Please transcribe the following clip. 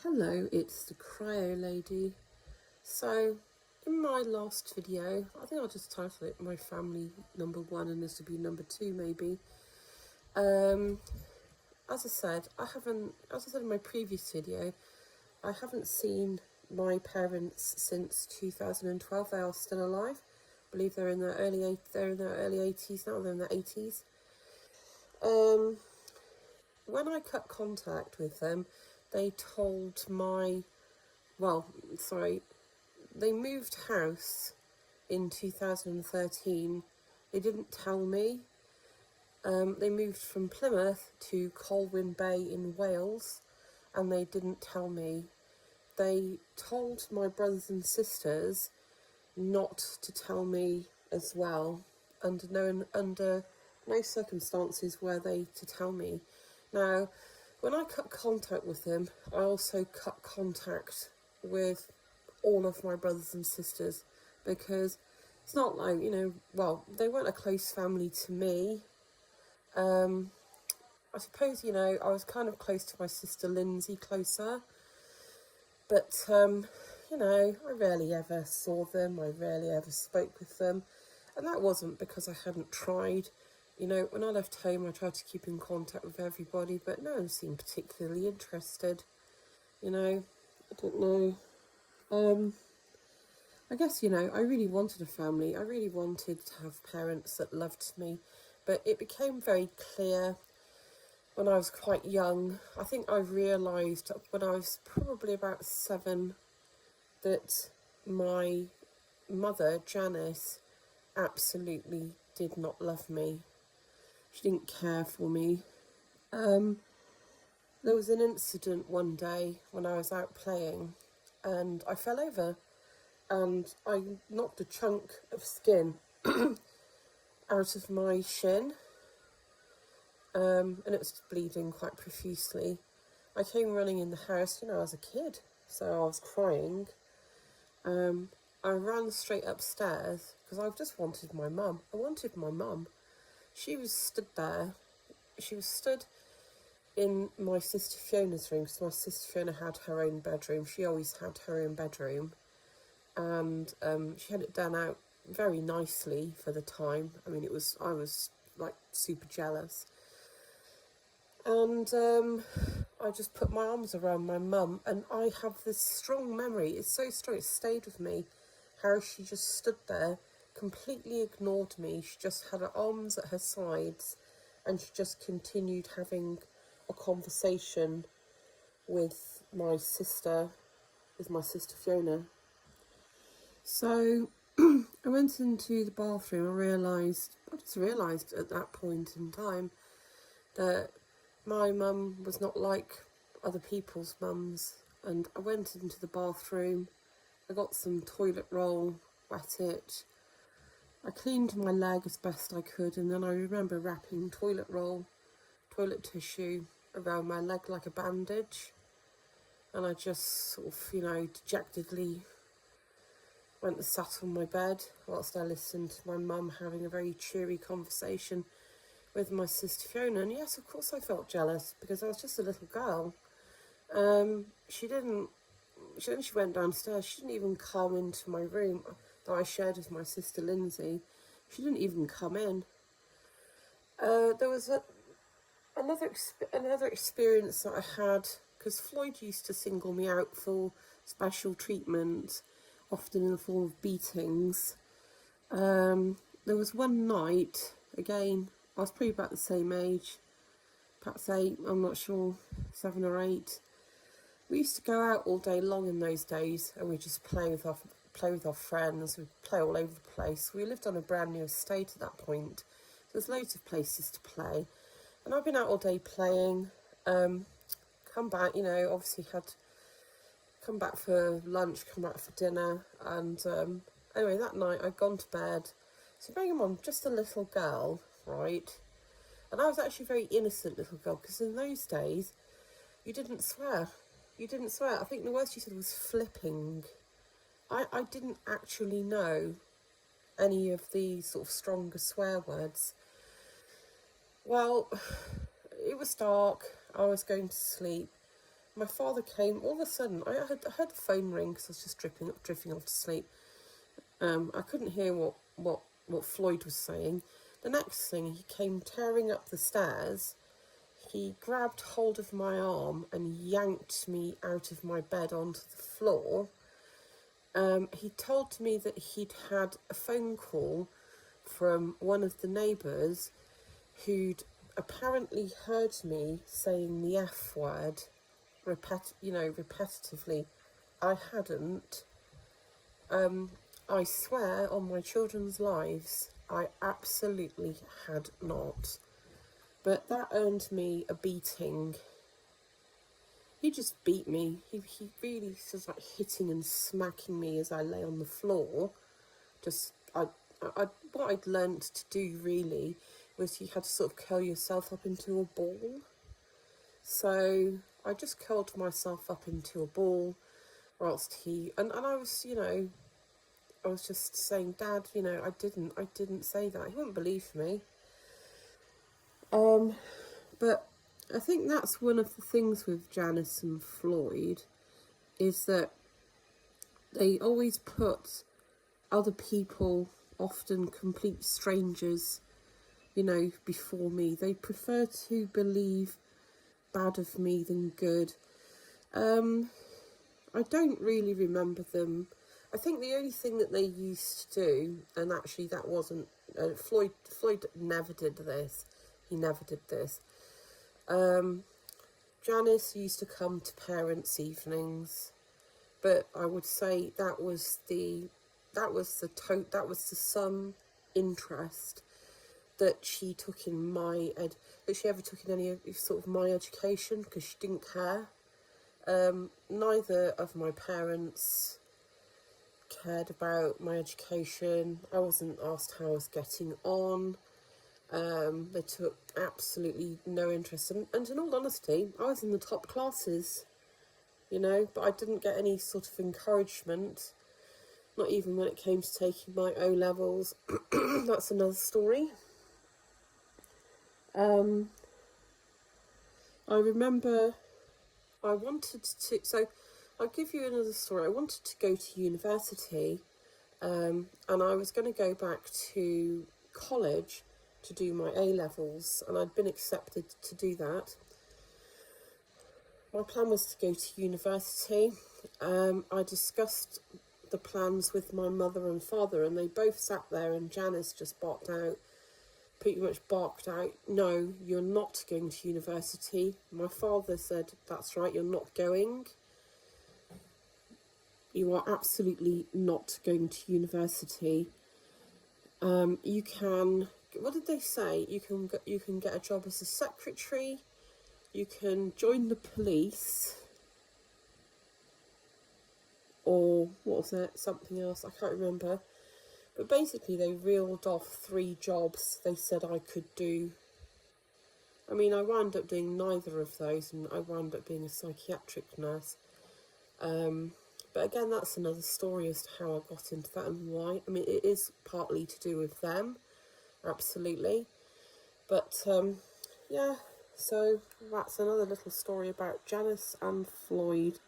Hello, it's the Cryo Lady. So, in my last video, I think I'll just title it My Family Number 1 and this will be number 2 maybe. As I said in my previous video, I haven't seen my parents since 2012. They are still alive. I believe they're in their early 80s now, they're in their 80s. When I cut contact with them, they told they moved house in 2013. They didn't tell me. They moved from Plymouth to Colwyn Bay in Wales, and they didn't tell me. They told my brothers and sisters not to tell me as well. Under no circumstances were they to tell me. Now, when I cut contact with them, I also cut contact with all of my brothers and sisters, because it's not like, they weren't a close family to me. I suppose, I was kind of close to my sister Lindsay, closer, but, I rarely ever saw them, I rarely ever spoke with them, and that wasn't because I hadn't tried. When I left home, I tried to keep in contact with everybody, but no one seemed particularly interested. I don't know. I guess, I really wanted a family. I really wanted to have parents that loved me, but it became very clear when I was quite young. I think I realised when I was probably about 7 that my mother, Janice, absolutely did not love me. She didn't care for me. There was an incident one day when I was out playing and I fell over and I knocked a chunk of skin out of my shin, and it was bleeding quite profusely. I came running in the house, as a kid, so I was crying. I ran straight upstairs because I just wanted my mum. I wanted my mum. She was stood there. She was stood in my sister Fiona's room, because my sister Fiona had her own bedroom. She always had her own bedroom. And she had it done out very nicely for the time. I mean, I was like super jealous. And I just put my arms around my mum, and I have this strong memory. It's so strong, it stayed with me, how she just stood there, completely ignored me. She just had her arms at her sides, and she just continued having a conversation with my sister Fiona. So I went into the bathroom. I just realised at that point in time that my mum was not like other people's mums. And I went into the bathroom, I got some toilet roll, wet it, I cleaned my leg as best I could, and then I remember wrapping toilet tissue around my leg like a bandage, and I just sort of, dejectedly went and sat on my bed whilst I listened to my mum having a very cheery conversation with my sister Fiona. And yes, of course I felt jealous, because I was just a little girl. She went downstairs. She didn't even come into my room that I shared with my sister Lindsay. She didn't even come in. There was another experience that I had, because Floyd used to single me out for special treatment, often in the form of beatings. There was one night, again, I was probably about the same age, perhaps 8, I'm not sure, 7 or 8. We used to go out all day long in those days, and we'd just play with our friends. We'd play all over the place. We lived on a brand new estate at that point, so there's loads of places to play. And I've been out all day playing, come back, obviously had come back for lunch, come back for dinner, and anyway, that night I'd gone to bed. So bearing in mind, just a little girl, right? And I was actually a very innocent little girl, because in those days, you didn't swear. I think the worst you said was flipping. I didn't actually know any of these sort of stronger swear words. Well, it was dark, I was going to sleep, my father came. All of a sudden, I heard the phone ring because I was just drifting off to sleep. I couldn't hear what Floyd was saying. The next thing, he came tearing up the stairs. He grabbed hold of my arm and yanked me out of my bed onto the floor. He told me that he'd had a phone call from one of the neighbours who'd apparently heard me saying the F word repetitively. I hadn't. I swear on my children's lives, I absolutely had not. But that earned me a beating. He just beat me. He really was like hitting and smacking me as I lay on the floor. What I'd learnt to do really was you had to sort of curl yourself up into a ball. So I just curled myself up into a ball whilst and I was, I was just saying, Dad, I didn't say that. He wouldn't believe me. But I think that's one of the things with Janice and Floyd is that they always put other people, often complete strangers, before me. They prefer to believe bad of me than good. I don't really remember them. I think the only thing that they used to do, and actually that wasn't Floyd never did this. He never did this. Janice used to come to parents' evenings, but I would say that was the some interest that she took in that she ever took in any sort of my education, because she didn't care. Neither of my parents cared about my education. I wasn't asked how I was getting on. They took absolutely no interest. And in all honesty, I was in the top classes, but I didn't get any sort of encouragement, not even when it came to taking my O-levels. That's another story. I remember I wanted to, so I'll give you another story. I wanted to go to university, and I was going to go back to college to do my A-levels, and I'd been accepted to do that. My plan was to go to university. I discussed the plans with my mother and father, and they both sat there, and Janice just pretty much barked out, no, you're not going to university. My father said, that's right, you're not going. You are absolutely not going to university. You can, what did they say? You can get a job as a secretary. You can join the police. Or what was it? Something else. I can't remember. But basically, they reeled off 3 jobs they said I could do. I mean, I wound up doing neither of those, and I wound up being a psychiatric nurse. But again, that's another story as to how I got into that and why. I mean, it is partly to do with them, absolutely. But, yeah, so that's another little story about Janice and Floyd.